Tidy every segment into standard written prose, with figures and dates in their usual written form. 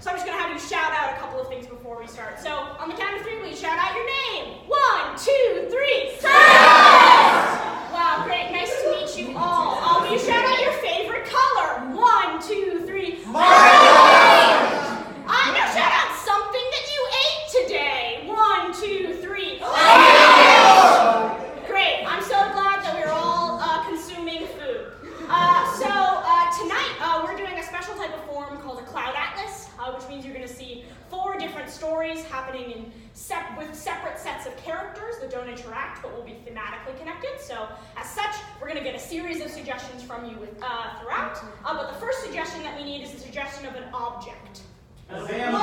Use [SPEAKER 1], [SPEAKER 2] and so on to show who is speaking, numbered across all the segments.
[SPEAKER 1] So I'm just going to have you shout out a couple of things before we start. So on the count of 3, will you shout out your name? 1, 2, 3. Celeste! Wow, great. Nice to meet you all. Will you shout out your favorite color? 1, 2, 3. Marty! Now shout out something that you ate today. 1, 2, 3. Great. I'm so glad that we're all consuming food. Tonight we're doing a special type of form called a cloud atlas, which means you're going to see 4 different stories happening with separate sets of characters that don't interact but will be thematically connected. So as such, we're going to get a series of suggestions from you throughout. But the first suggestion that we need is a suggestion of an object.
[SPEAKER 2] A Zamboni!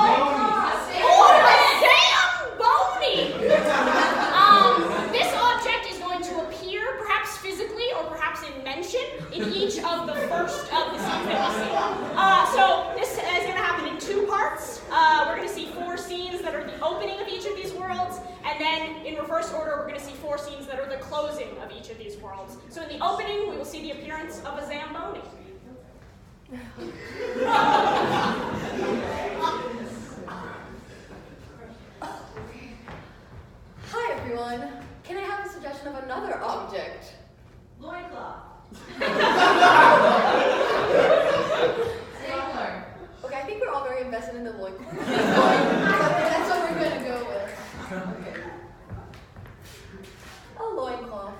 [SPEAKER 1] This object is going to appear, perhaps physically or perhaps in mention, in each of the first of the scenes that we see. So this is going to happen in 2 parts. We're going to see 4 scenes that are the opening of each of these worlds, and then in reverse order, we're going to see 4 scenes that are the closing of each of these worlds. So in the opening, we will see the appearance of a Zamboni.
[SPEAKER 3] Hi everyone. Can I have a suggestion of another object?
[SPEAKER 4] Loincloth.
[SPEAKER 3] Chandler. Okay, I think we're all very invested in the loincloth. That's what we're gonna go with. Okay. A loincloth.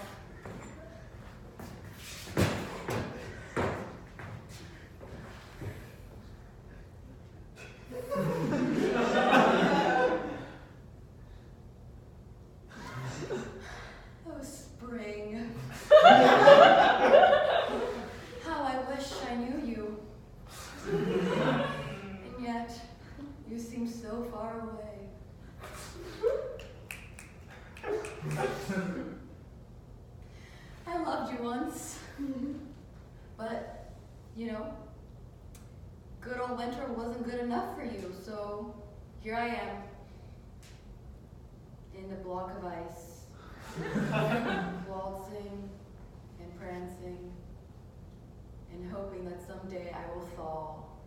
[SPEAKER 3] Oh, spring. How I wish I knew you. And yet, you seem so far away. I loved you once. But, you know, good old winter wasn't good enough for you, so here I am. In the block of ice. Waltzing and prancing and hoping that someday I will fall.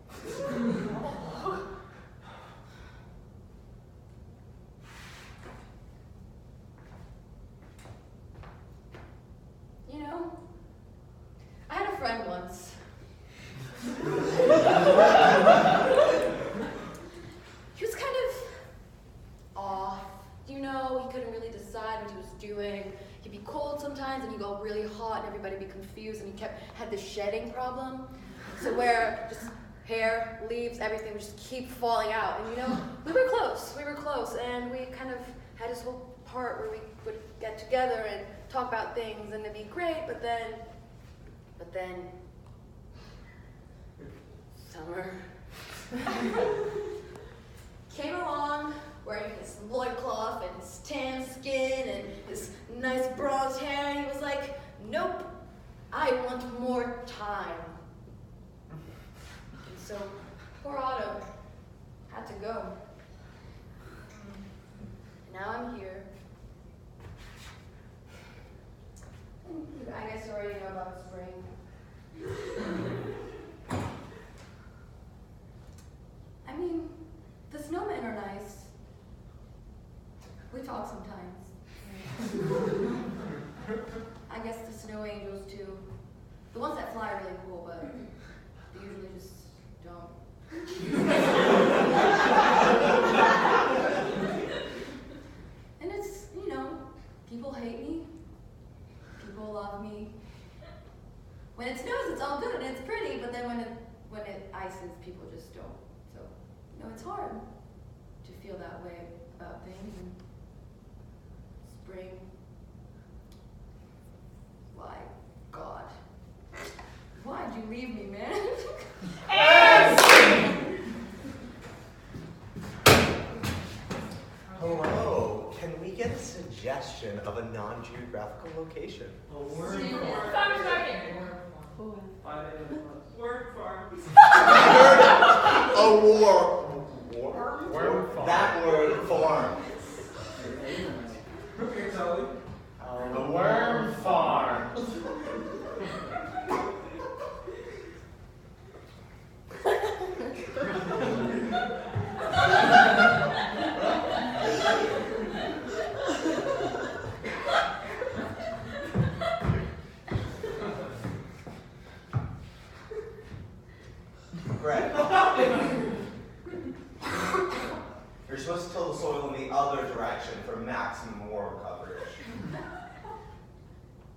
[SPEAKER 3] You know, I had a friend once. He was kind of off. You know, he couldn't really decide what he was doing. He'd be cold sometimes and he'd go really hot and everybody'd be confused, and he had this shedding problem. So where just hair, leaves, everything would just keep falling out. And you know, we were close, and we kind of had this whole part where we would get together and talk about things and it'd be great, but then summer came along, wearing his loincloth and his tan skin and his nice bronze hair, and he was like, nope, I want more time. And so, poor Otto had to go. And now I'm here. And I guess you already know about spring. I mean, the snowmen are nice. We talk sometimes. I guess the snow angels too. The ones that fly are really cool, but they usually just don't. And it's, you know, people hate me. People love me. When it snows, it's all good and it's pretty, but then when it ices, people just don't. So, you know, it's hard to feel that way about things. And spring. Why, God? Why'd you leave me, man?
[SPEAKER 5] Hello, can we get a suggestion of a non-geographical location?
[SPEAKER 2] A worm farm.
[SPEAKER 5] A war.
[SPEAKER 2] Worm farm.
[SPEAKER 5] That word farm.
[SPEAKER 2] Okay, Tully.
[SPEAKER 6] A worm farm.
[SPEAKER 5] soil in the other direction for maximum worm coverage.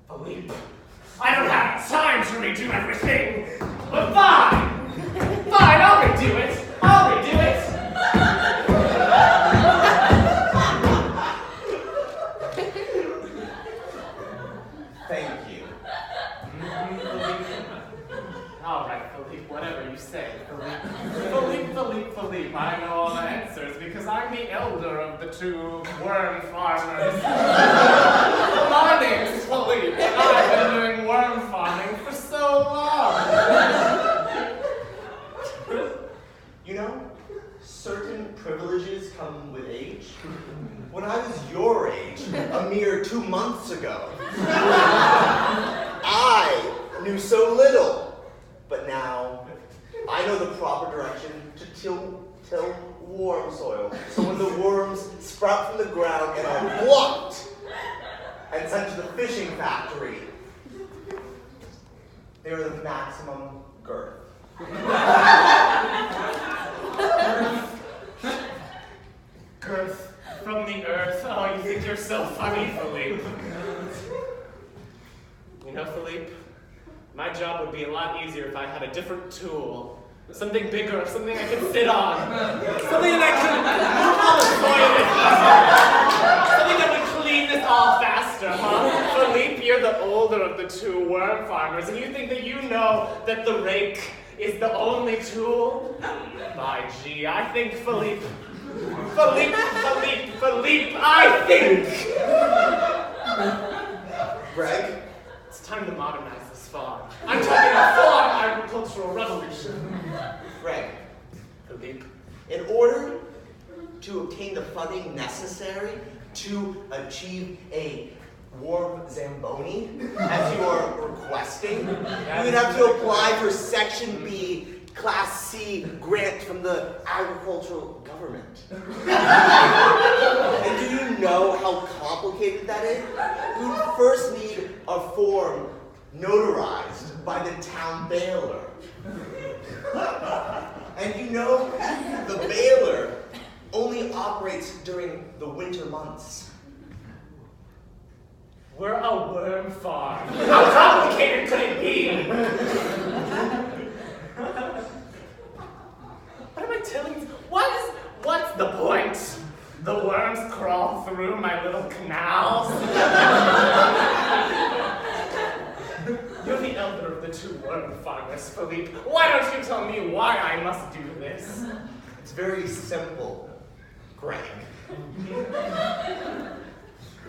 [SPEAKER 6] Philippe, I don't have time to redo everything, but fine! Fine, I'll redo it! I'll redo it!
[SPEAKER 5] Thank you.
[SPEAKER 6] All right, Philippe, whatever you say. Philippe, I know all the answers because I'm the elder of the two worm farmers. My name's Philippe, and I've been doing worm farming for so long.
[SPEAKER 5] You know, certain privileges come with age. When I was your age, a mere 2 months ago, I knew so little. But now, I know the proper direction to till warm soil. So when the worms sprout from the ground and are plucked and sent to the fishing factory, they are the maximum girth.
[SPEAKER 6] Girth from the earth. Oh, you think you're so funny, Philippe. You know, Philippe, my job would be a lot easier if I had a different tool. Something bigger, something I could sit on. Something that could move all the soil with me. Something that would clean this all faster, huh? Philippe, you're the older of the two worm farmers, and you think that you know that the rake is the only tool? By gee, I think Philippe, I think!
[SPEAKER 5] Greg?
[SPEAKER 6] It's time to modernize this farm. I'm talking a farm agricultural revolution.
[SPEAKER 5] Greg,
[SPEAKER 6] Philippe.
[SPEAKER 5] in order to obtain the funding necessary to achieve a warm Zamboni, as you are requesting, you would have to apply for Section B, Class C grant from the agricultural government. And do you know how complicated that is? You would first need a form notarized by the town bailier. And you know, the bailier only operates during the winter months.
[SPEAKER 6] We're a worm farm. How complicated could it be? What am I telling you? What's the point? The worms crawl through my little canals? You're the elder of the two worm farmers, Philippe. Why don't you tell me why I must do this?
[SPEAKER 5] It's very simple, Greg.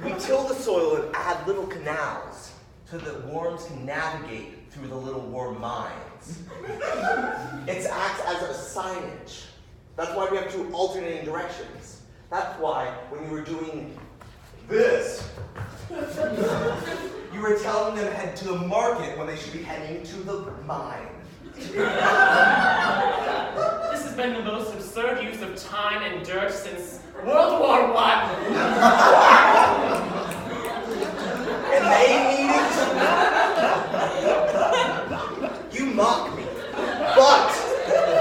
[SPEAKER 5] We till the soil and add little canals so that worms can navigate through the little worm mines. It acts as a signage. That's why we have two alternating directions. That's why when you were doing this, you were telling them to head to the market when they should be heading to the mine.
[SPEAKER 6] This has been the most absurd use of time and dirt since World War I.
[SPEAKER 5] And they needed you mock me, but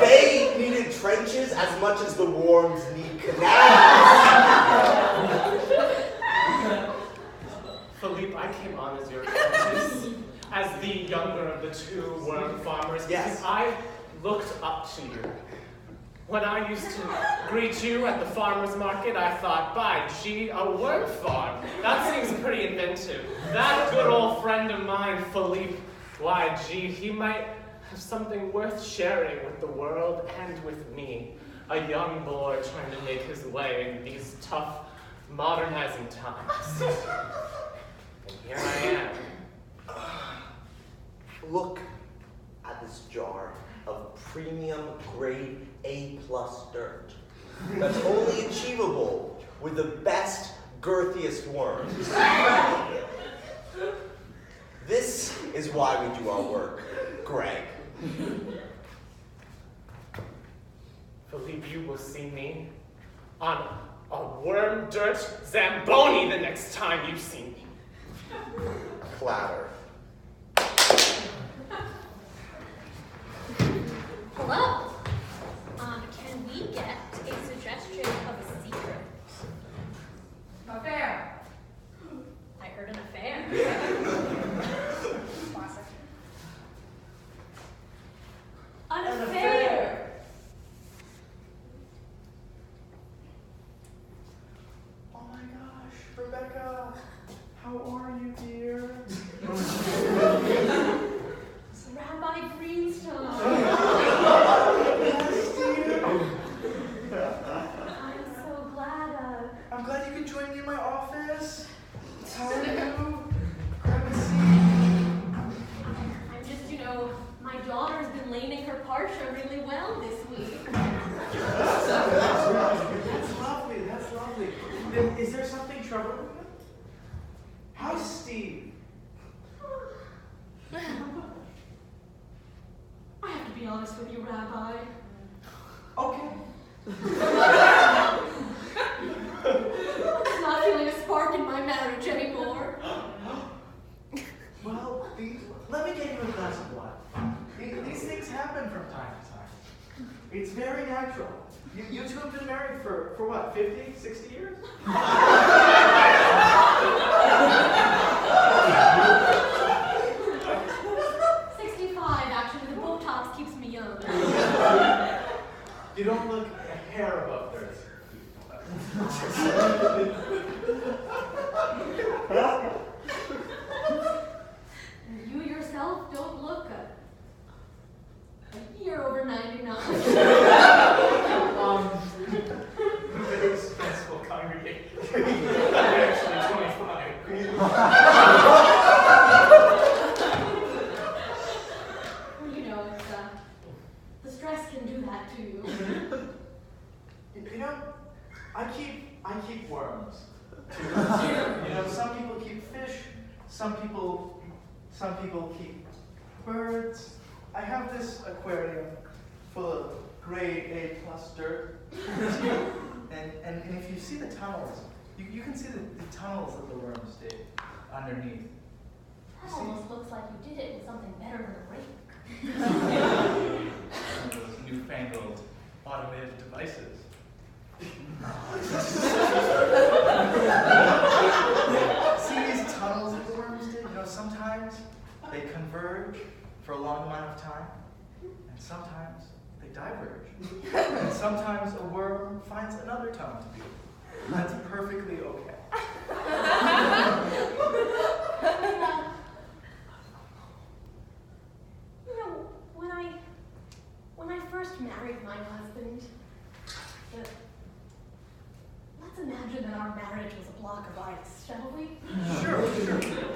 [SPEAKER 5] they needed trenches as much as the worms need canals.
[SPEAKER 6] Philippe, I came on as your apprentice, as the younger of the two worm farmers,
[SPEAKER 5] Yes.
[SPEAKER 6] because I looked up to you. When I used to greet you at the farmer's market, I thought, by gee, a worm farm. That seems pretty inventive. That good old friend of mine, Philippe, why gee, he might have something worth sharing with the world and with me. A young boy trying to make his way in these tough, modernizing times. And here I am.
[SPEAKER 5] Look at this jar of premium grade A+ dirt. That's only achievable with the best, girthiest worms. This is why we do our work, Greg.
[SPEAKER 6] Philippe, you will see me on a worm dirt Zamboni the next time you see me.
[SPEAKER 5] Clatter.
[SPEAKER 1] Hello. Can we get a suggestion of a secret?
[SPEAKER 2] Then is there something troubling you? How's Steve?
[SPEAKER 1] I have to be honest with you, Rabbi.
[SPEAKER 2] Okay.
[SPEAKER 1] I'm not feeling a spark in my marriage anymore.
[SPEAKER 2] Well, let me get you a glass of wine. These things happen from time to time. It's very natural. You two have been married for what, 50, 60 years?
[SPEAKER 1] 65, actually. The Botox keeps me young.
[SPEAKER 2] You don't look a hair above 30.
[SPEAKER 1] You yourself don't look a year over 99.
[SPEAKER 2] Very stressful congregation. I'm actually 25.
[SPEAKER 1] Well, you know, it's, the stress can do that to you.
[SPEAKER 2] You know, I keep worms. You know, some people keep fish, some people keep birds. I have this aquarium full of grade A+ dirt. and if you see the tunnels, you can see the tunnels that the worms dig underneath.
[SPEAKER 1] That almost looks like you did it with something better than a rake.
[SPEAKER 2] One of those newfangled automated devices. See these tunnels that the worms dig? You know, sometimes they converge for a long amount of time, and sometimes they diverge. And sometimes a worm finds another tunnel to be. That's perfectly okay.
[SPEAKER 1] You know, when I first married my husband, let's imagine that our marriage was a block of ice, shall we?
[SPEAKER 2] Sure.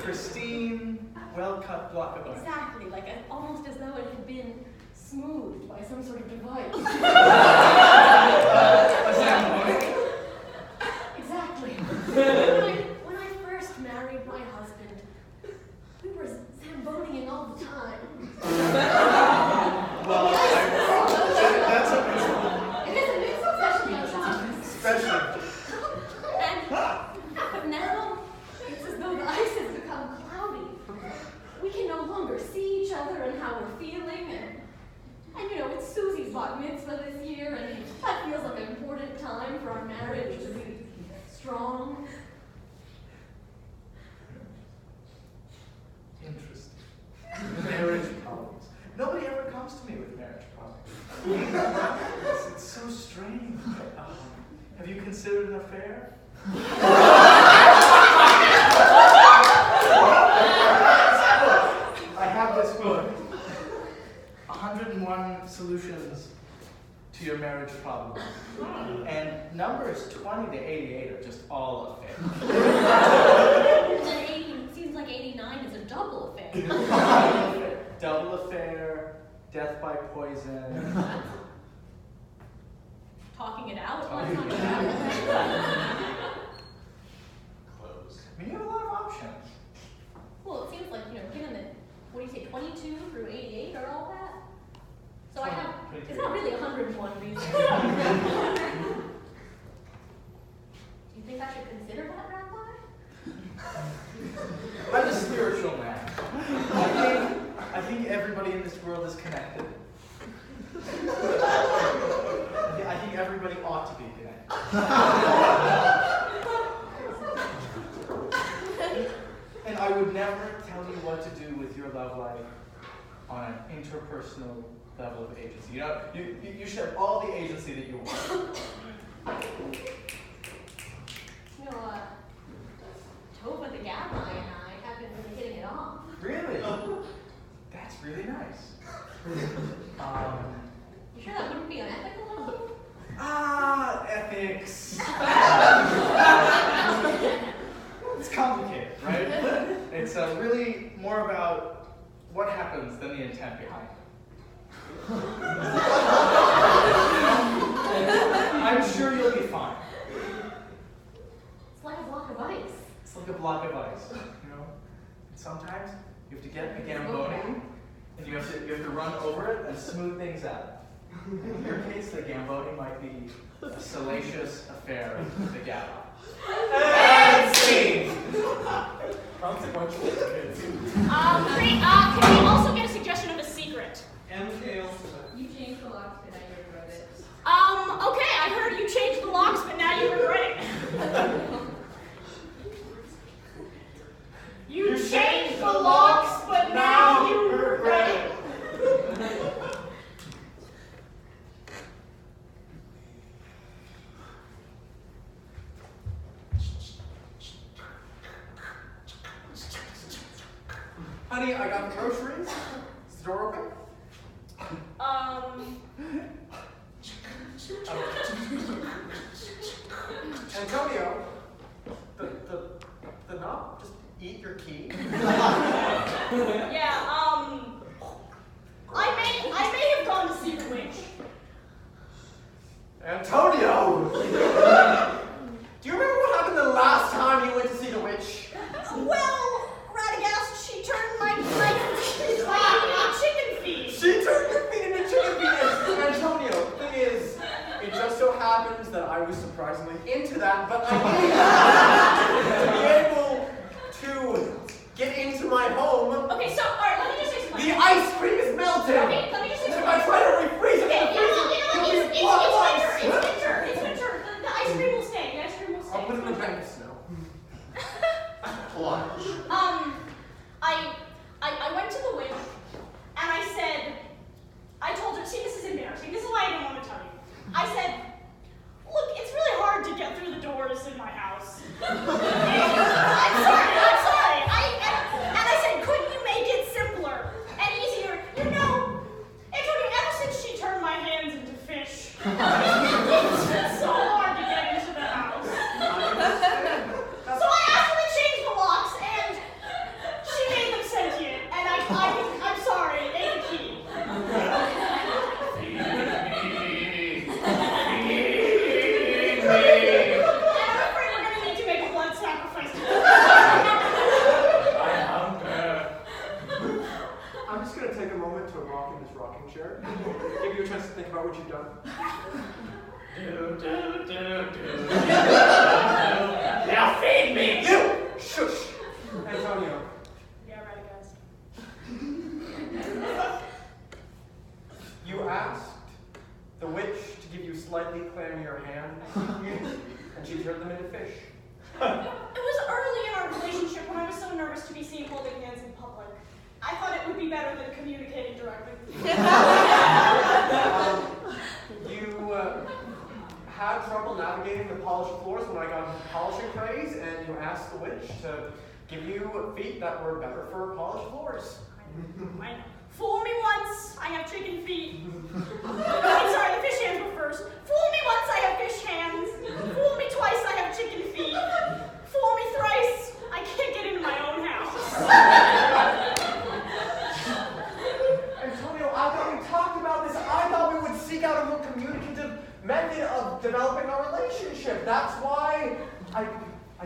[SPEAKER 2] Pristine, well-cut block of ice.
[SPEAKER 1] Exactly, almost as though it had been smoothed by some sort of device.
[SPEAKER 2] A Zamboni?
[SPEAKER 1] Exactly. When I first married my husband, we were Zamboniing all the time.
[SPEAKER 2] Well, that's a
[SPEAKER 1] It is a mix, especially on top.
[SPEAKER 2] special.
[SPEAKER 1] But now, it's as though the ice has become cloudy. We can no longer see each other and how we're feeling, and you know, it's Susie's bat mitzvah this year, and that feels like an important time for our marriage to be strong.
[SPEAKER 2] Interesting. Marriage problems. Nobody ever comes to me with marriage problems. It's so strange. Have you considered an affair? I have this book, 101 Solutions to Your Marriage Problems. And numbers 20 to 88 are just all affairs.
[SPEAKER 1] And then 80, it seems like 89 is a double affair.
[SPEAKER 2] Double affair, death by poison.
[SPEAKER 1] Talking it out?
[SPEAKER 2] Talking
[SPEAKER 1] Let's
[SPEAKER 2] it
[SPEAKER 1] not
[SPEAKER 2] out.
[SPEAKER 1] do that.
[SPEAKER 2] Close. I mean, you have a lot of options.
[SPEAKER 1] Well, it seems like, you know, given that, what do you say, 22 through 88 are all that? So I have, it's not really 101 reasons. Do you think I should consider that, Rabbi?
[SPEAKER 2] I'm a spiritual man. I think everybody in this world is connected. I think everybody ought to be connected. And I would never tell you what to do with your love life on an interpersonal level of agency. You know, you should have all the agency that you want.
[SPEAKER 1] You know, Tova the Gadfly and I have been really hitting it off.
[SPEAKER 2] Really? That's really nice.
[SPEAKER 1] You sure that wouldn't be unethical?
[SPEAKER 2] Ethics. It's complicated, right? It's really more about what happens than the intent behind it. I'm sure you'll be fine. like a block of ice, you know? Sometimes you have to get a Zamboni, and you have to run over it and smooth things out. In your case, the Zamboni might be a salacious affair with the gala.
[SPEAKER 6] And scene! Consequential kids.
[SPEAKER 1] Can we also get a suggestion of a secret?
[SPEAKER 6] MKL.
[SPEAKER 4] You changed the locks, but now you regret it.
[SPEAKER 1] Okay, I heard you changed the locks, but now you regret it. You changed the locks, but now you regret it.
[SPEAKER 7] Honey, I got the groceries. Is the door open? Antonio, the knob, just eat your key.
[SPEAKER 1] Yeah, I may have gone to see the witch.
[SPEAKER 7] Antonio! Do you remember what happened the last time you went to see the witch?
[SPEAKER 1] Well, Radagast, she turned my chicken feed.
[SPEAKER 7] She turned your feet into chicken feet. Antonio, the thing is, it just so happens that I was surprisingly into that, but I needed to be able to get into my home.
[SPEAKER 1] Okay, so, alright, let me just explain.
[SPEAKER 7] The ice cream is melting.
[SPEAKER 1] Okay, let me just
[SPEAKER 7] If
[SPEAKER 1] explain.
[SPEAKER 7] I try to refreeze it,
[SPEAKER 1] Okay,
[SPEAKER 7] the freezer,
[SPEAKER 1] it's winter. The ice cream will stay.
[SPEAKER 7] I'll put it in the bank of snow.
[SPEAKER 5] Plunge.
[SPEAKER 1] I went to the witch, and I told her, see, this is embarrassing. This is why I didn't want to tell you. I said, look, it's really hard to get through the doors in my house. I'm sorry. And I said, couldn't you make it simpler and easier? You know, Antonio, ever since she turned my hands into fish, it's been so hard to get into the house. So I asked her to change the locks, and she made them sentient. And I'm sorry, it ain't a key. And I'm afraid we're gonna need to make a blood sacrifice.
[SPEAKER 7] I'm just going to take a moment to rock in this rocking chair. Give you a chance to think about what you've done.
[SPEAKER 6] Now feed me!
[SPEAKER 7] You! Shush! Antonio,
[SPEAKER 1] Yeah, right, guys.
[SPEAKER 7] you asked the witch to give you slightly clammier hands, and she turned them into fish.
[SPEAKER 1] It was early in our relationship when I was so nervous to be seen holding hands in public. I thought it would be better than communicating directly.
[SPEAKER 7] You had trouble navigating the polished floors when I got into polishing craze, and you asked the witch to give you feet that were better for polished floors.
[SPEAKER 1] I know. Fool me once, I have chicken feet. I'm sorry, the fish hands were first. Fool me once, I have fish hands. Fool me twice, I have chicken feet. Fool me thrice, I can't get into my own house.
[SPEAKER 7] Antonio, I thought we talked about this. I thought we would seek out a more communicative method of developing our relationship. That's why I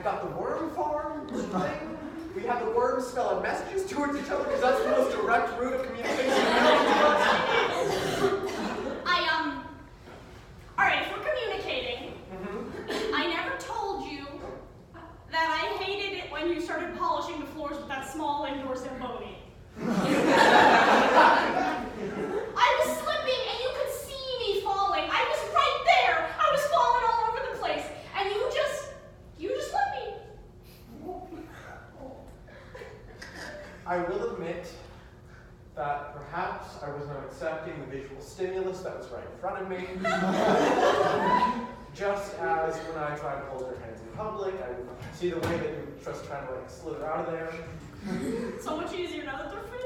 [SPEAKER 7] got the worm farm thing. We have the worms spell out messages towards each other because that's the most direct route of communication available to us.
[SPEAKER 1] Alright, if we're communicating, I never told you that I hated it when you started polishing the floors with that small indoor Zamboni. I was slipping and you could see me falling. I was right there. I was falling all over the place. And you just let me.
[SPEAKER 7] I will admit that perhaps I was not accepting the visual stimulus that was right in front of me. Just as when I try to hold your hands in public, I see the way that you just trying to slither out of there.
[SPEAKER 1] So much easier now that they're free.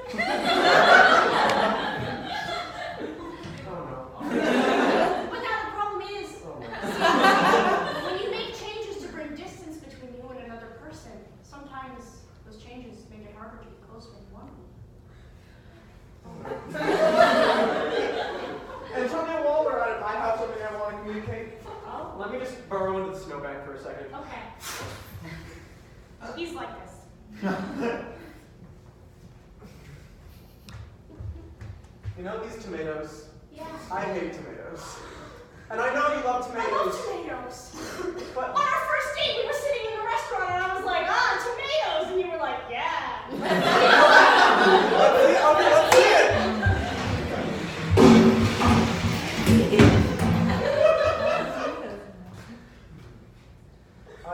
[SPEAKER 7] Oh no.
[SPEAKER 1] But now the problem is,
[SPEAKER 7] Oh my.
[SPEAKER 1] when you make changes to bring distance between you and another person, sometimes those changes make it harder to be close when you want to.
[SPEAKER 7] Antonio Walter, I have something I want to communicate.
[SPEAKER 1] Oh,
[SPEAKER 7] Let me just burrow into the snowbank for a second.
[SPEAKER 1] okay. He's like this.
[SPEAKER 7] You know these tomatoes?
[SPEAKER 1] Yeah.
[SPEAKER 7] I hate tomatoes. And I know you love tomatoes.
[SPEAKER 1] I love tomatoes.
[SPEAKER 7] But
[SPEAKER 1] On our first date, we were sitting in the restaurant, and I was like, tomatoes, and you were like, yeah.
[SPEAKER 7] let's see it.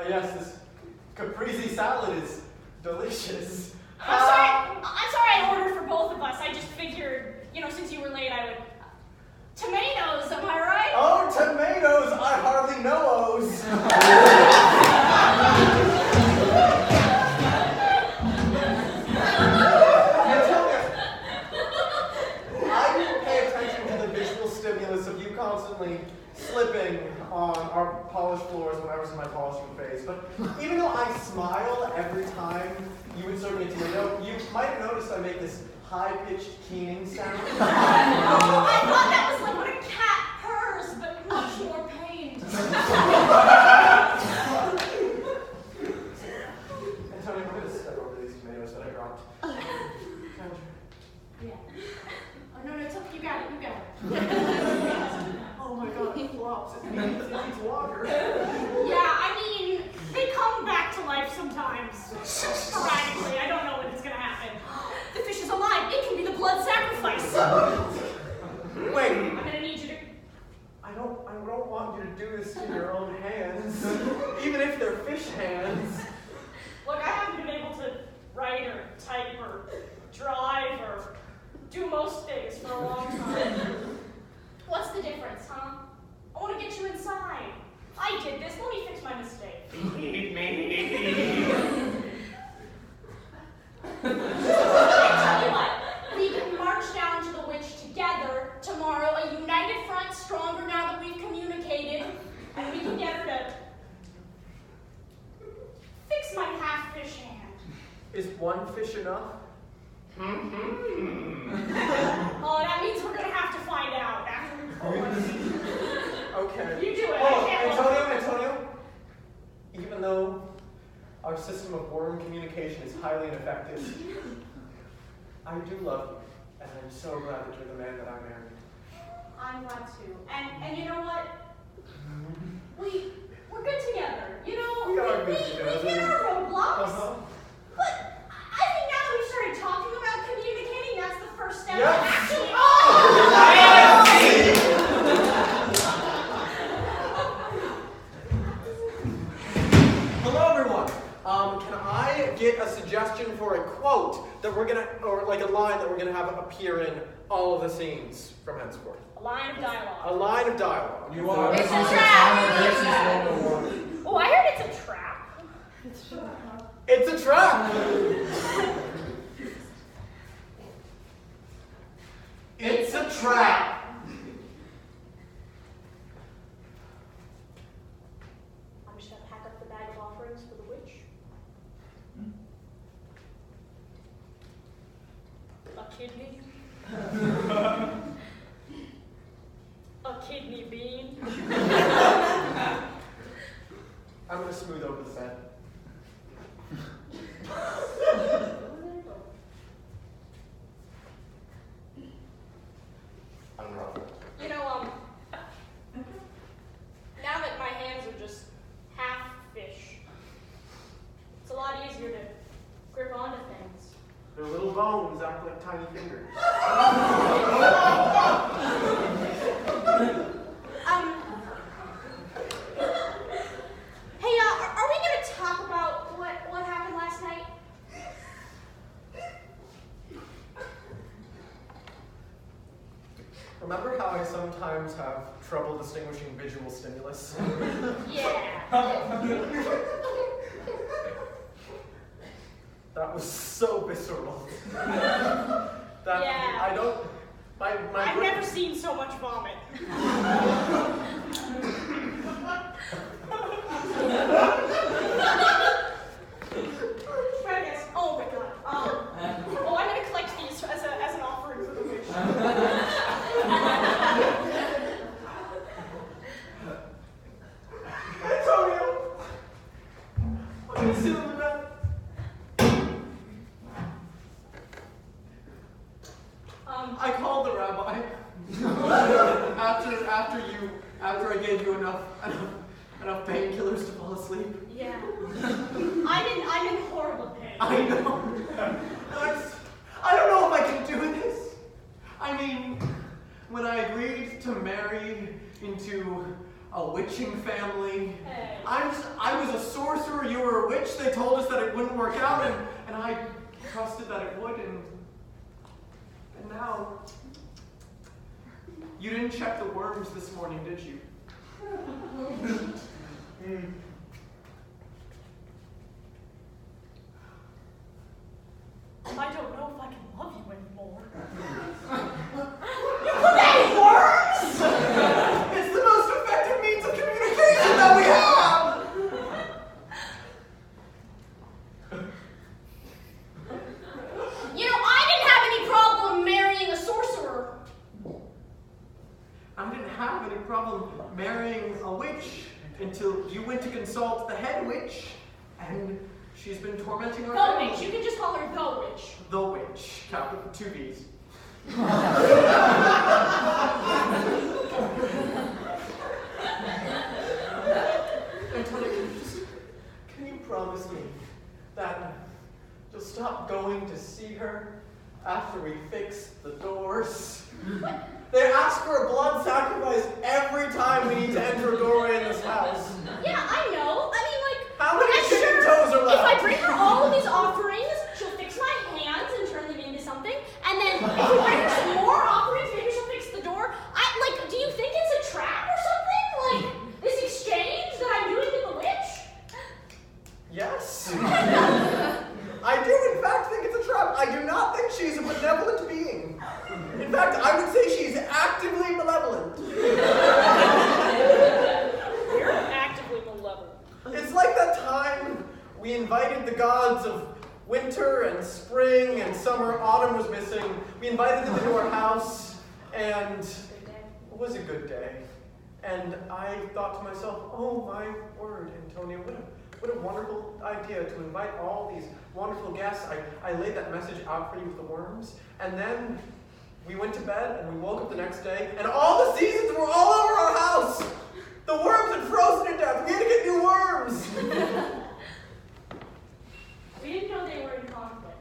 [SPEAKER 7] Yes, this caprese salad is delicious.
[SPEAKER 1] I'm sorry I ordered for both of us. I just figured, since you were late, I would... Tomatoes, am I right?
[SPEAKER 7] Oh, tomatoes! I hardly know those. I didn't pay attention to the visual stimulus of you constantly slipping on our polished floors when I was in my polishing phase. But even though I smile every time you would serve me a tomato, you might have noticed I make this high-pitched keening sound.
[SPEAKER 1] I thought that was like when a cat purrs, but much more pained.
[SPEAKER 7] Antonio, we're going to step over these tomatoes that I dropped.
[SPEAKER 1] Yeah. Oh, no, it's okay. You got it.
[SPEAKER 7] Oh my god, it flops. It needs water.
[SPEAKER 1] Yeah, they come back to life sometimes. Sporadically. I don't know when it's going to happen. The fish is alive. It can be the blood sacrifice.
[SPEAKER 7] Wait.
[SPEAKER 1] I'm going to need you to...
[SPEAKER 7] I don't want you to do this in your own hands. Even if they're fish hands.
[SPEAKER 1] Look, I haven't been able to write or type or drive or do most things for a long time. What's the difference, huh? I want to get you inside. I did this. Let me fix my mistake.
[SPEAKER 6] Feed me.
[SPEAKER 1] I tell you what, we can march down to the witch together tomorrow, a united front, stronger now that we've communicated, and we can get her to fix my half-fish hand.
[SPEAKER 7] Is one fish enough?
[SPEAKER 1] Oh, that means we're going to have to find out after we record.
[SPEAKER 7] Okay.
[SPEAKER 1] You do it.
[SPEAKER 7] Oh,
[SPEAKER 1] I can't
[SPEAKER 7] Antonio, even though our system of worm communication is highly ineffective, I do love you, and I'm so glad that you're the man that I married.
[SPEAKER 1] I'm glad too. And you know what? We're good together.
[SPEAKER 7] We are good together.
[SPEAKER 1] We hit our roadblocks. But I think now that we've started talking about communicating, that's the first step.
[SPEAKER 7] Yes.
[SPEAKER 1] To actually...
[SPEAKER 7] Hello, everyone. Can I get a suggestion for a quote that we're gonna, or like a line that we're gonna have appear in all of the scenes from henceforth?
[SPEAKER 1] A line of dialogue.
[SPEAKER 7] A line of dialogue.
[SPEAKER 2] You are.
[SPEAKER 1] It's a trap. Oh, I heard it's a trap.
[SPEAKER 7] It's a trap. It's a trap.
[SPEAKER 1] I'm just gonna pack up the bag of offerings for the witch. A kidney. A kidney bean.
[SPEAKER 7] I'm gonna smooth over the bed.
[SPEAKER 5] Unruffled.
[SPEAKER 1] Now that my hands are just half fish, it's a lot easier to grip onto things.
[SPEAKER 7] Their little bones act like tiny fingers.
[SPEAKER 1] Hey, are we gonna talk about what happened last night?
[SPEAKER 7] Remember how I sometimes have trouble distinguishing visual stimulus?
[SPEAKER 1] Yeah.
[SPEAKER 7] That was so visceral. That
[SPEAKER 1] Yeah.
[SPEAKER 7] I don't. My
[SPEAKER 1] I've never seen so much vomit. Right, guys. Oh my god. I'm gonna collect these as an offering for the witch.
[SPEAKER 7] Antonio! I'm gonna sit on the bed. gave you enough painkillers to fall asleep?
[SPEAKER 1] Yeah. I'm in horrible pain.
[SPEAKER 7] I know. I don't know if I can do this. I mean, when I agreed to marry into a witching family,
[SPEAKER 1] Hey.
[SPEAKER 7] I was a sorcerer, you were a witch. They told us that it wouldn't work out, and I trusted that it would, and now, you didn't check the worms this morning, did you?
[SPEAKER 1] I don't know if I can love you anymore. You put that worms?
[SPEAKER 7] It's the most effective means of communication that we have!
[SPEAKER 1] You know, I didn't have any problem marrying a sorcerer.
[SPEAKER 7] I didn't have any problem marrying a witch until you went to consult the head witch, and she's been tormenting our
[SPEAKER 1] The
[SPEAKER 7] family.
[SPEAKER 1] witch. You can just call her the witch.
[SPEAKER 7] The witch, capital 2 V's. And Tully, can you promise me that you'll stop going to see her after we fix the doors? They ask for a blood sacrifice every time we need to enter a doorway in this house.
[SPEAKER 1] Yeah, I know. I mean, like,
[SPEAKER 7] How many
[SPEAKER 1] I'm
[SPEAKER 7] chicken
[SPEAKER 1] sure
[SPEAKER 7] toes are left?
[SPEAKER 1] if I bring her all of these offerings, she'll fix my hands and turn them into something. And then if we bring her some more offerings, maybe she'll fix the door. Do you think it's a trap or something? Like, this exchange that I'm doing with the witch?
[SPEAKER 7] Yes. I do, in fact, think it's a trap. I do not think she's a benevolent being. In fact, I would say she's actively malevolent.
[SPEAKER 1] You're actively malevolent.
[SPEAKER 7] It's like that time we invited the gods of winter and spring and summer. Autumn was missing. We invited them into our house, and it was a good day. And I thought to myself, oh my word, Antonio, what a wonderful idea to invite all these wonderful guests. I laid that message out for you with the worms, and then we went to bed, and we woke up the next day, and all the seasons were all over our house! The worms had frozen to death! We had to get new worms!
[SPEAKER 1] We didn't know they were in conflict.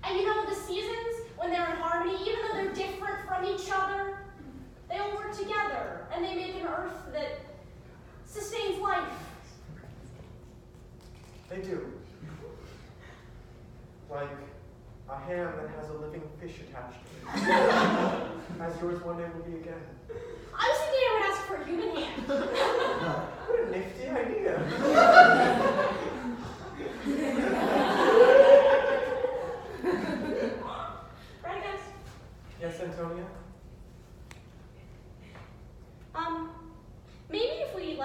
[SPEAKER 1] And you know, the seasons, when they're in harmony, even though they're different from each other, they all work together, and they make an earth that sustains life.
[SPEAKER 7] They do. Like a hand that has a living fish attached to it. As yours one day will be again.
[SPEAKER 1] I was thinking I would ask for a human hand.
[SPEAKER 7] What a nifty idea.
[SPEAKER 1] Right, guys?
[SPEAKER 7] Yes, Antonia?
[SPEAKER 1] Maybe if we,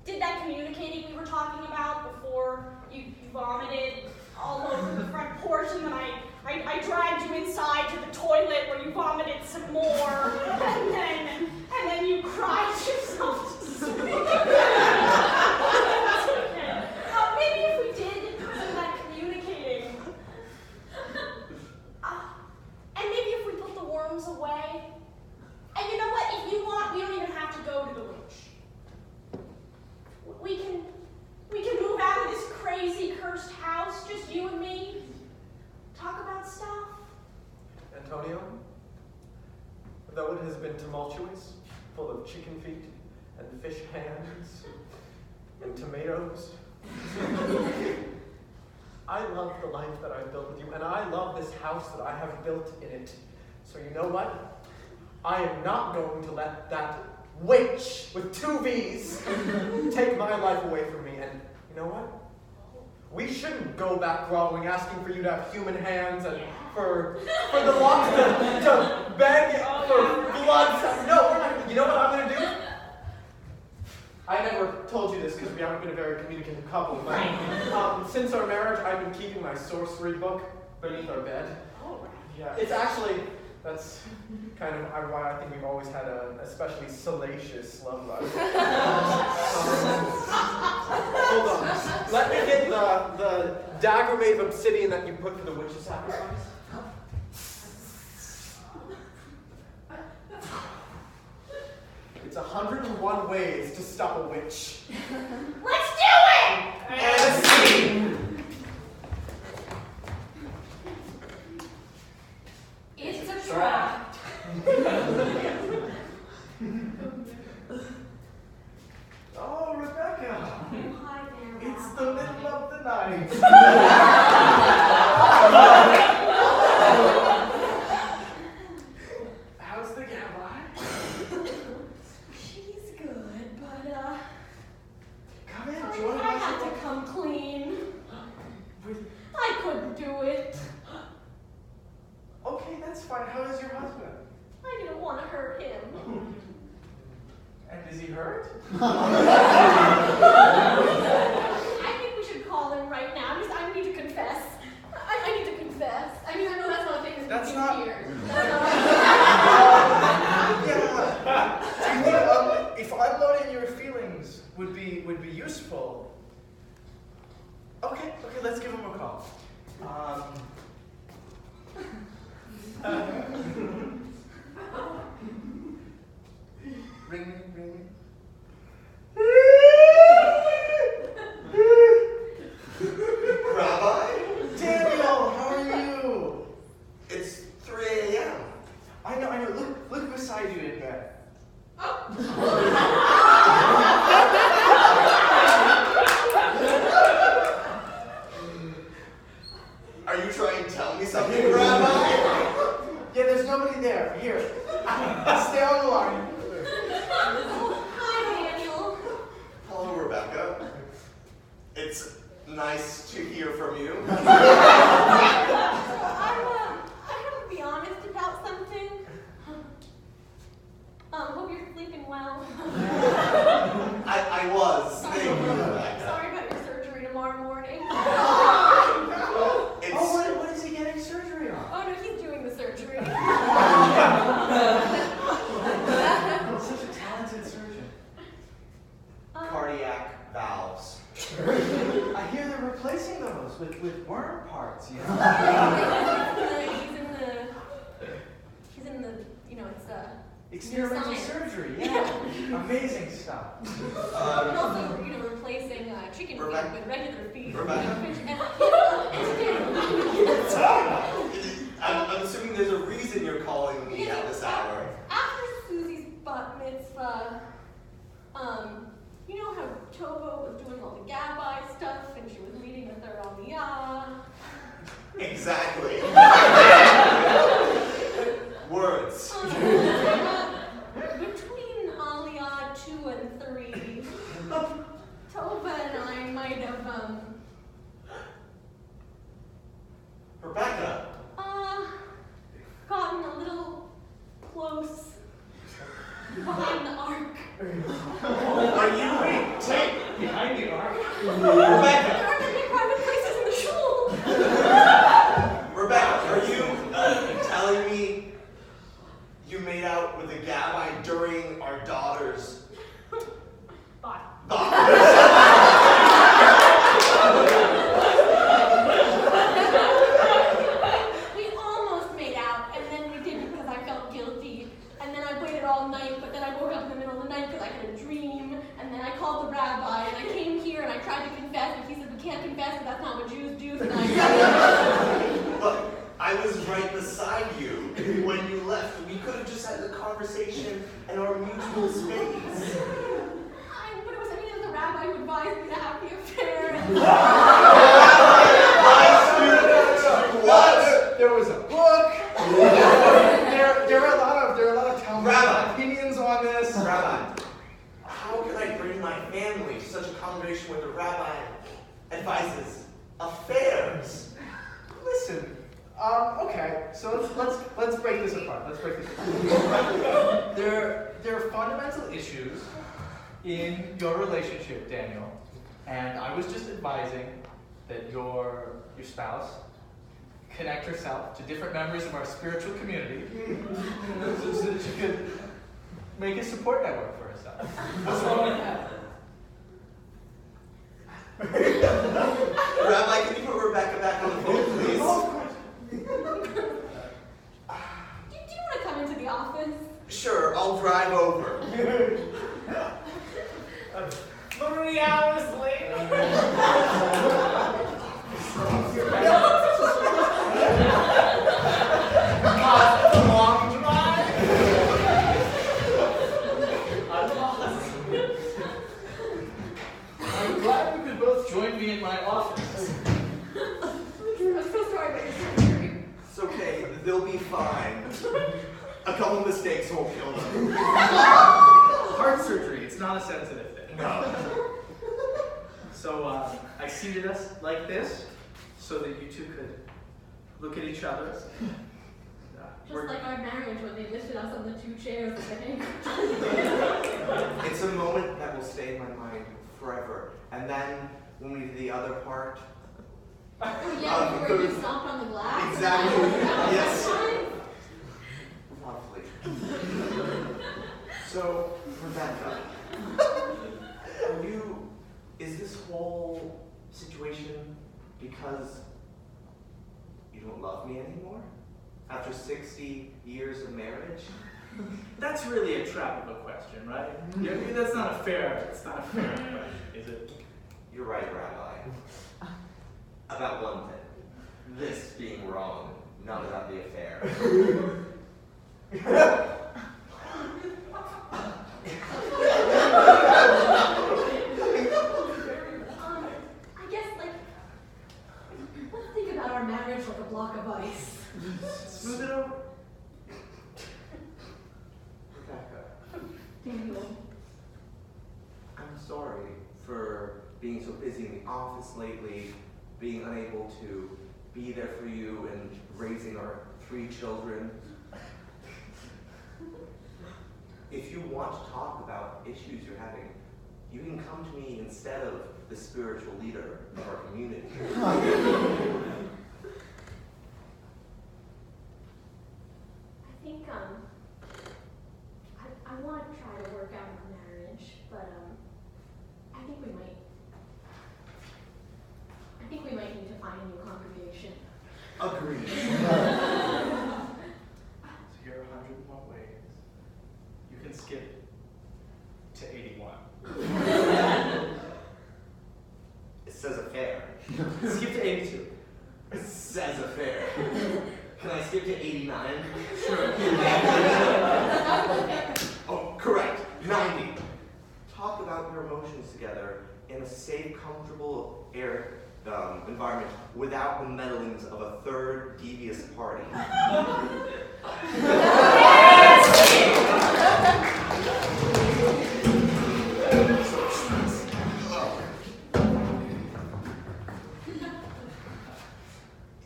[SPEAKER 1] did that communicating we were talking about before you vomited all over the front porch, and then I dragged you inside to the toilet where you vomited some more, and then you cried yourself to sleep. That's okay. Maybe if we did some of that communicating, and maybe if we put the worms away, and you know what, if you want, we don't even have to go to the witch. We can move out of this crazy cursed house, just you and me. Talk about stuff.
[SPEAKER 7] Antonio, though it has been tumultuous, full of chicken feet and fish hands and tomatoes, I love the life that I've built with you, and I love this house that I have built in it. So you know what? I am not going to let that witch with 2 V's take my life away from me. And you know what? We shouldn't go back groveling, asking for you to have human hands and for the law to beg for blood. No, we're not. You know what I'm going to do? I never told you this because we haven't been a very communicative couple, but since our marriage, I've been keeping my sorcery book beneath our bed. Yeah, it's actually, that's kind of why I think we've always had an especially salacious love life. Hold on. Let me get the dagger made of obsidian that you put for the witch's sacrifice. It's 101 1 ways to stop a witch.
[SPEAKER 1] Let's do it!
[SPEAKER 5] And scene.
[SPEAKER 1] It's a trap.
[SPEAKER 2] Oh, Rebecca.
[SPEAKER 1] Hi there,
[SPEAKER 2] It's the middle of the night. How's the gabby?
[SPEAKER 1] She's good, but
[SPEAKER 2] Come in,
[SPEAKER 1] I
[SPEAKER 2] join
[SPEAKER 1] had
[SPEAKER 2] us.
[SPEAKER 1] to come clean.
[SPEAKER 2] With-
[SPEAKER 1] I couldn't do it.
[SPEAKER 2] Okay, that's fine. How is your husband?
[SPEAKER 1] I didn't want to hurt him.
[SPEAKER 2] And is he hurt?
[SPEAKER 1] I think we should call him right now. I need to confess. I need to confess. I mean, I know that's not a thing that's
[SPEAKER 2] That's
[SPEAKER 1] been
[SPEAKER 2] not-
[SPEAKER 1] years.
[SPEAKER 2] Yeah. Do you think if unloading your feelings would be useful? Okay, let's give him a call. Ring.
[SPEAKER 5] Rabbi?
[SPEAKER 2] Daniel, how are you?
[SPEAKER 5] It's 3 a.m.
[SPEAKER 2] I know. Look beside you in bed.
[SPEAKER 5] Are you trying to tell me something, Rabbi?
[SPEAKER 2] Yeah, there's nobody there. Here. Stay on the line.
[SPEAKER 1] Hi, Daniel.
[SPEAKER 5] Hello, Rebecca. It's nice to hear from you.
[SPEAKER 1] I have to be honest about something. Hope you're sleeping well.
[SPEAKER 5] I was. Thank you, Rebecca.
[SPEAKER 1] Sorry about your surgery tomorrow morning.
[SPEAKER 5] It's
[SPEAKER 2] What is he getting surgery on?
[SPEAKER 1] Oh no, he's doing the surgery.
[SPEAKER 2] Such a talented surgeon.
[SPEAKER 5] cardiac valves.
[SPEAKER 2] I hear they're replacing those with worm parts, you know?
[SPEAKER 1] He's in the, it's
[SPEAKER 2] Experimental
[SPEAKER 1] science.
[SPEAKER 2] surgery, yeah. Amazing stuff.
[SPEAKER 1] And also, replacing chicken feet
[SPEAKER 5] Rebecca?
[SPEAKER 1] with regular feet.
[SPEAKER 5] Rebecca? I'm assuming there's a reason you're calling me at this hour.
[SPEAKER 1] After Susie's bat mitzvah, you know how Tova was doing all the Gabbai stuff and she was leading the third Aliyah?
[SPEAKER 5] Exactly. Words.
[SPEAKER 1] Between Aliyah 2 and 3, Tova and I might have,
[SPEAKER 5] Rebecca.
[SPEAKER 1] gotten a little close behind the ark.
[SPEAKER 5] Are you take
[SPEAKER 6] Behind the ark?
[SPEAKER 5] Rebecca?
[SPEAKER 1] There aren't any private places in the shul.
[SPEAKER 5] Rebecca, are you telling me you made out with a Gabbai during our daughter's
[SPEAKER 1] Bye. We almost made out, and then we didn't because I felt guilty. And then I waited all night, but then I woke up in the middle of the night because I had a dream. And then I called the rabbi, and I came here and I tried to confess, but he said, we can't confess because that's not what Jews do. So then I
[SPEAKER 5] But I was right beside you when you left. We could have just had a conversation in our mutual space.
[SPEAKER 1] But it was the rabbi who advised me to have the affair. And
[SPEAKER 5] What?
[SPEAKER 2] There was a book. There are a lot of Talmudic
[SPEAKER 5] Rabbi.
[SPEAKER 2] opinions on this.
[SPEAKER 5] Rabbi, how can I bring my family to such a combination where the rabbi advises affairs?
[SPEAKER 2] Listen. Okay. So let's break this apart. There are fundamental issues in your relationship, Daniel, and I was just advising that your spouse connect herself to different members of our spiritual community so that she could make a support network for herself. What's wrong with that?
[SPEAKER 5] Rabbi, can you put Rebecca back on the phone, please?
[SPEAKER 2] Oh, of course.
[SPEAKER 1] do you want to come into the office?
[SPEAKER 5] Sure, I'll drive over.
[SPEAKER 6] 3 hours later. It's a long drive. I'm lost.
[SPEAKER 2] I'm glad you could both join me in my office.
[SPEAKER 3] I'm so sorry about your surgery.
[SPEAKER 5] It's okay, they'll be fine. A couple mistakes won't kill them.
[SPEAKER 2] Heart surgery, it's not a sensitive thing.
[SPEAKER 5] No.
[SPEAKER 2] So I seated us like this so that you two could look at each other.
[SPEAKER 4] Just like our marriage when they lifted us on the 2 chairs at the hang.
[SPEAKER 5] It's a moment that will stay in my mind forever. And then when we do the other part.
[SPEAKER 4] Oh yeah, where you stomped on the glass?
[SPEAKER 5] Exactly.
[SPEAKER 4] Yes.
[SPEAKER 5] Lovely. So, Rebecca, is this whole situation because you don't love me anymore? After 60 years of marriage?
[SPEAKER 2] That's really a trap of a question, right? Yeah, that's not a fair, it's not a fair question, is it?
[SPEAKER 5] You're right, Rabbi. About one thing. This being wrong, not about the affair.
[SPEAKER 4] I guess, like, let's think about our marriage like a block of ice.
[SPEAKER 2] Smooth it over.
[SPEAKER 5] Rebecca,
[SPEAKER 4] Daniel.
[SPEAKER 5] I'm sorry for being so busy in the office lately, being unable to be there for you and raising our 3 children. If you want to talk about issues you're having, you can come to me instead of the spiritual leader of our community.
[SPEAKER 1] I think, I want to try to work out our marriage, but, I think we might need to find a new congregation.
[SPEAKER 5] Agreed.
[SPEAKER 2] So here are 100 more ways. You can skip to 81.
[SPEAKER 5] It says affair.
[SPEAKER 2] Skip to 82.
[SPEAKER 5] It says affair. Can I skip to 89?
[SPEAKER 2] Sure.
[SPEAKER 5] Oh, correct. 90. Talk about your emotions together in a safe, comfortable environment without the meddlings of a third devious party.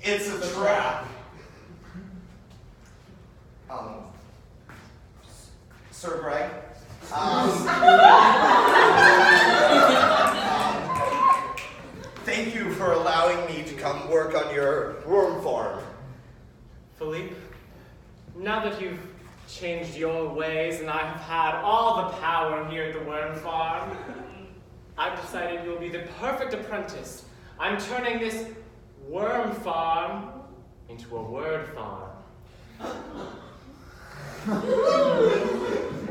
[SPEAKER 5] It's a trap. Sir Greg, thank you for allowing me to come work on your worm farm.
[SPEAKER 6] Philippe, now that you've changed your ways and I have had all the power here at the worm farm, I've decided you'll be the perfect apprentice. I'm turning this worm farm into a word farm.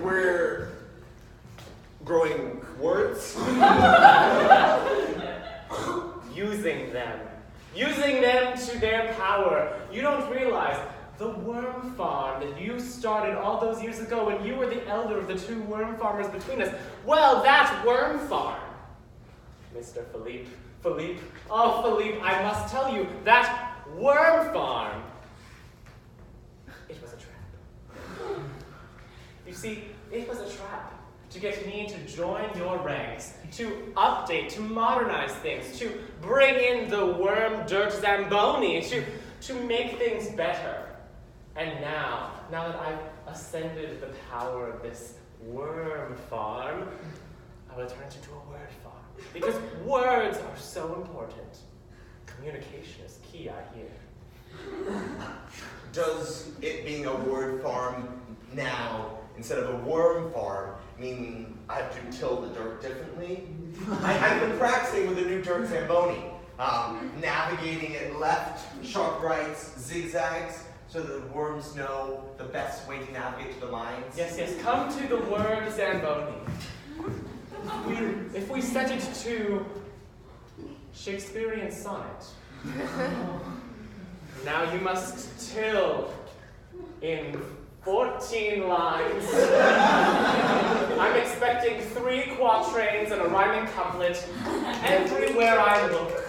[SPEAKER 5] We're growing words.
[SPEAKER 6] Using them to their power. You don't realize the worm farm that you started all those years ago when you were the elder of the 2 worm farmers between us. Well, that worm farm, Mr. Philippe, oh Philippe, I must tell you, that worm farm, it was a trap. You see, it was a trap to get me to join your ranks, to update, to modernize things, to bring in the worm dirt Zamboni, to make things better. And now that I've ascended the power of this worm farm, I will turn it into a word farm. Because words are so important. Communication is key, I hear.
[SPEAKER 5] Does it being a word farm now instead of a worm farm mean I have to till the dirt differently? I've been practicing with the new dirt Zamboni, navigating it left, sharp rights, zigzags, so that the worms know the best way to navigate to the mines.
[SPEAKER 6] Yes, come to the word Zamboni. If we set it to Shakespearean sonnet. Now you must till in 14 lines. I'm expecting 3 quatrains and a rhyming couplet everywhere I look.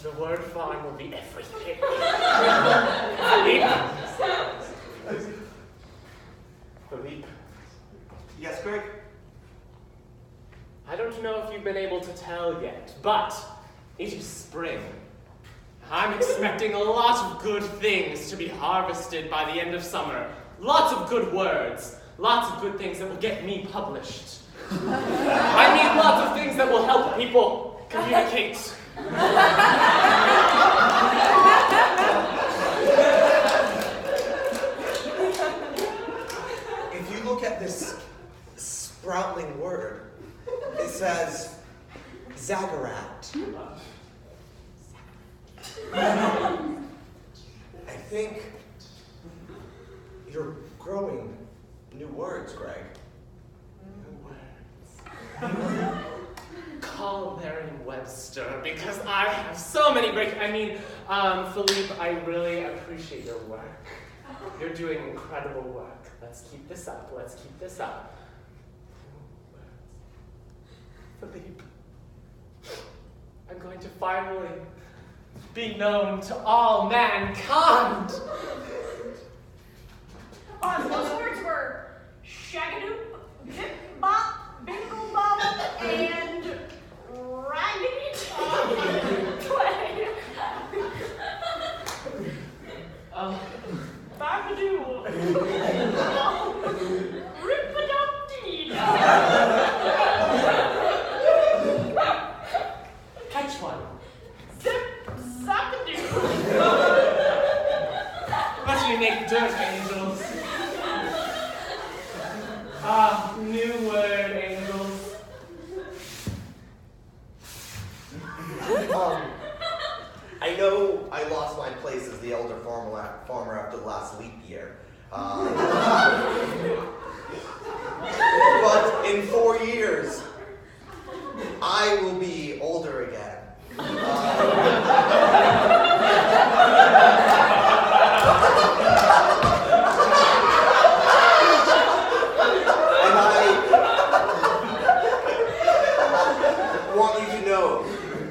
[SPEAKER 6] The word farm will be everything. Philippe.
[SPEAKER 5] Yes, Greg?
[SPEAKER 6] I don't know if you've been able to tell yet, but it is spring. I'm expecting a lot of good things to be harvested by the end of summer. Lots of good words. Lots of good things that will get me published. I mean lots of things that will help people communicate.
[SPEAKER 5] If you look at this sproutling word, it says Zaggerat. I think you're growing new words, Greg.
[SPEAKER 6] New words. Call Merriam-Webster, because I have so many great. Philippe, I really appreciate your work. You're doing incredible work. Let's keep this up. Let's keep this up. Philippe, I'm going to finally be known to all mankind.
[SPEAKER 1] Those words were shagadoop, zip bop, bingle bobble, and raggedy play. Babadoo. Rip-a-dum-dee.
[SPEAKER 6] Catch one.
[SPEAKER 1] Zip zapadoo.
[SPEAKER 6] Let me make dirt angels. New word angels.
[SPEAKER 5] I know I lost my place as the elder farmer after the last leap year. But in 4 years, I will be older again. And I want you to know,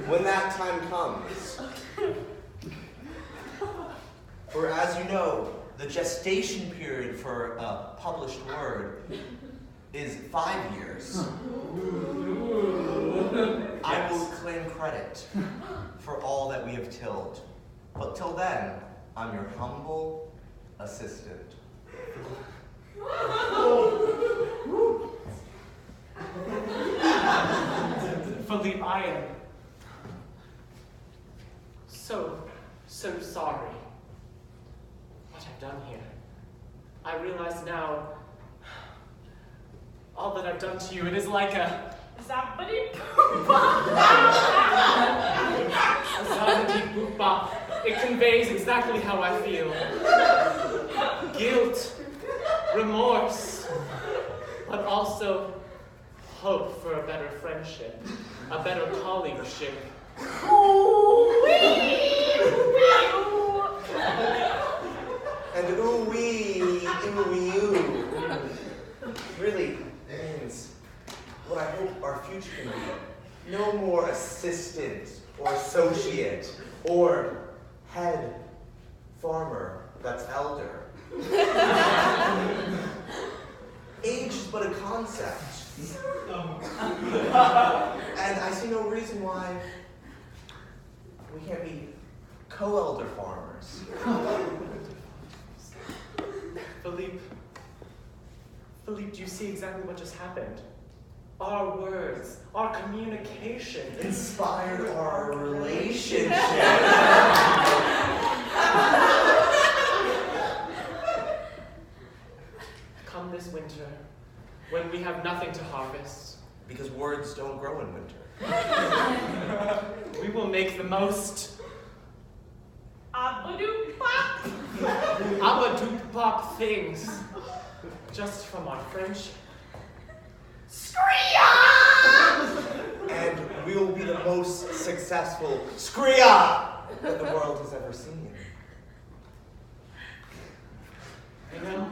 [SPEAKER 5] when that time comes, for as you know, the gestation period for a published word is 5 years. I will claim credit for all that we have tilled. But till then, I'm your humble assistant.
[SPEAKER 6] Philippe, I am so sorry. What I've done here. I realize now all that I've done to you, it is like a zappity-boop-bop. It conveys exactly how I feel. Guilt, remorse, but also hope for a better friendship, a better colleagueship.
[SPEAKER 5] And ooh-wee-oo really means what I hope our future can be. No more assistant or associate or head farmer that's elder. Age is but a concept. And I see no reason why we can't be co-elder farmers.
[SPEAKER 6] Philippe, do you see exactly what just happened? Our words, our communication
[SPEAKER 5] Inspired our relationship.
[SPEAKER 6] Come this winter, when we have nothing to harvest,
[SPEAKER 5] Because words don't grow in winter.
[SPEAKER 6] we will make the most
[SPEAKER 1] Abadoo-pop.
[SPEAKER 6] abadoop-pop things. just from our friendship.
[SPEAKER 5] And we will be the most successful Scria that the world has ever seen.
[SPEAKER 6] You know,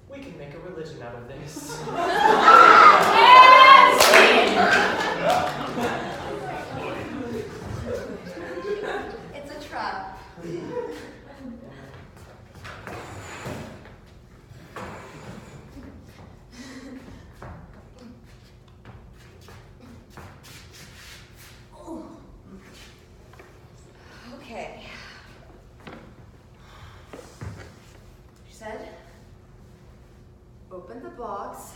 [SPEAKER 6] we can make a religion out of this.
[SPEAKER 3] It's a trap. Okay. She said, open the box,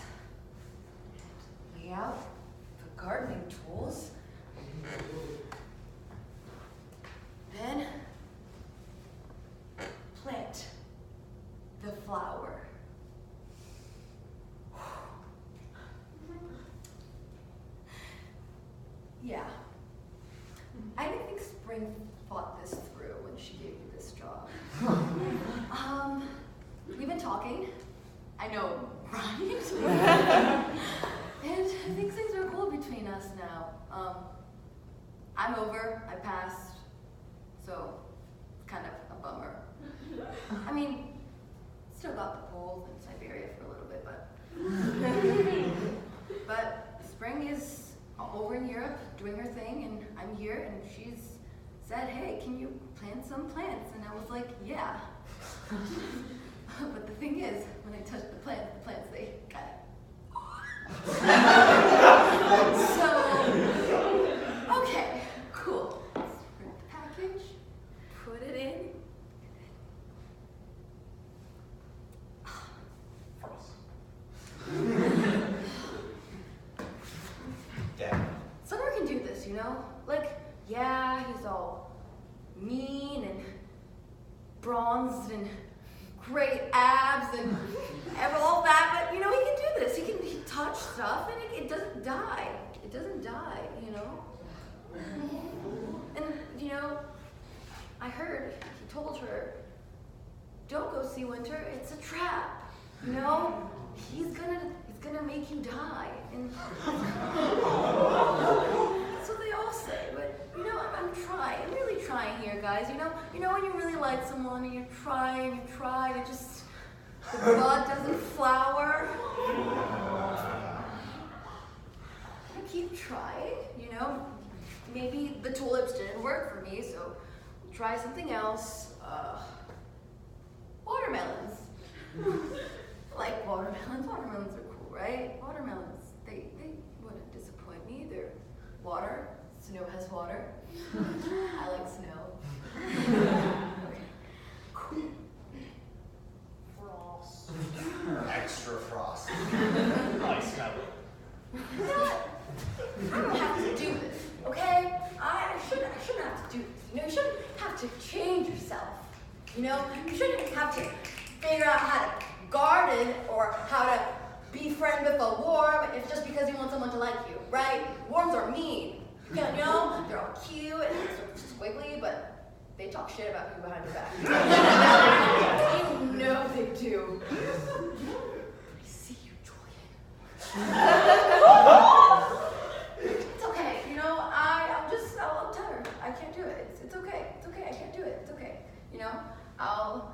[SPEAKER 3] lay out the gardening tools, then plant the flower. Yeah. I didn't think Spring thought this through when she gave me this job. We've been talking. I know, right? And I think things are cool between us now. I'm over, I passed, so it's kind of a bummer. I mean, still got the pool in Siberia for a little bit, but Spring is over in Europe doing her thing, and I'm here, and she's said, hey, can you plant some plants? And I was like, yeah. But the thing is, when I touched the plants, they kind of. So, okay, cool. Let's print the package, put it in.
[SPEAKER 5] Yeah.
[SPEAKER 3] Summer can do this, you know? Like, yeah, he's all mean and bronzed and great abs and all that, but you know, he can do this. He can touch stuff and it doesn't die. It doesn't die, you know? And, you know, I heard he told her, don't go see Winter, it's a trap, you know? He's gonna make you die. And that's what they all say, but you know, I'm really trying here, guys. You know when you really like someone and you try and it just, the bud doesn't flower? I keep trying, you know? Maybe the tulips didn't work for me, so we'll try something else. Watermelons. I like watermelons. Watermelons are cool, right? Watermelons, they wouldn't disappoint me. They're water. Snow has water. I like snow. Okay. Cool.
[SPEAKER 6] Frost.
[SPEAKER 5] Extra frost.
[SPEAKER 6] Ice melon.
[SPEAKER 3] You know what? I don't have to do this, okay? I shouldn't have to do this. You know, you shouldn't have to change yourself. You know, you shouldn't have to figure out how to garden or how to be friends with a worm if just because you want someone to like you, right? Worms are mean. You know, they're all cute and sort of squiggly, but they talk shit about you behind your back. You know they do. I see you, Julian. It's okay, you know, I'll tell her. I can't do it. It's okay. It's okay. I can't do it. It's okay. You know, I'll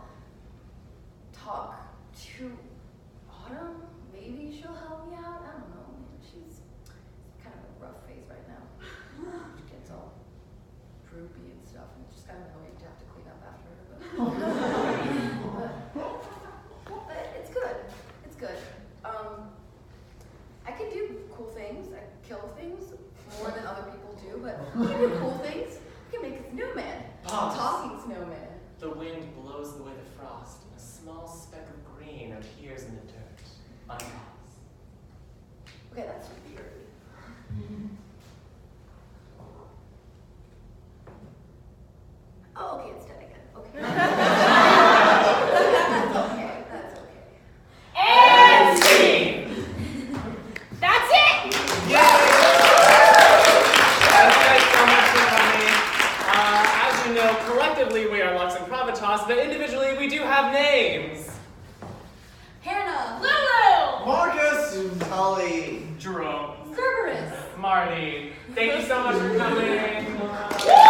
[SPEAKER 3] talk to Autumn. Maybe she'll help me out. I don't know. She's kind of a rough phase right now. She gets all droopy and stuff, and it's just kind of annoying to have to clean up after her. But it's good. It's good. I can do cool things. I kill things more than other people do, but I can do cool things. I can make a snowman.
[SPEAKER 6] Pause.
[SPEAKER 3] A talking snowman.
[SPEAKER 6] The wind blows away the frost, and a small speck of green appears in the dirt. Unpause.
[SPEAKER 3] Okay, that's weird. Oh, okay, it's dead again. Okay. That's okay. That's okay.
[SPEAKER 1] And scene! That's it!
[SPEAKER 6] Thank you guys so much for coming. As you know, collectively we are Lux Improvitas, but individually we do have names.
[SPEAKER 2] Marcus!
[SPEAKER 5] Tully.
[SPEAKER 6] Jerome.
[SPEAKER 3] Cerberus.
[SPEAKER 6] Marty. Thank you so much for coming.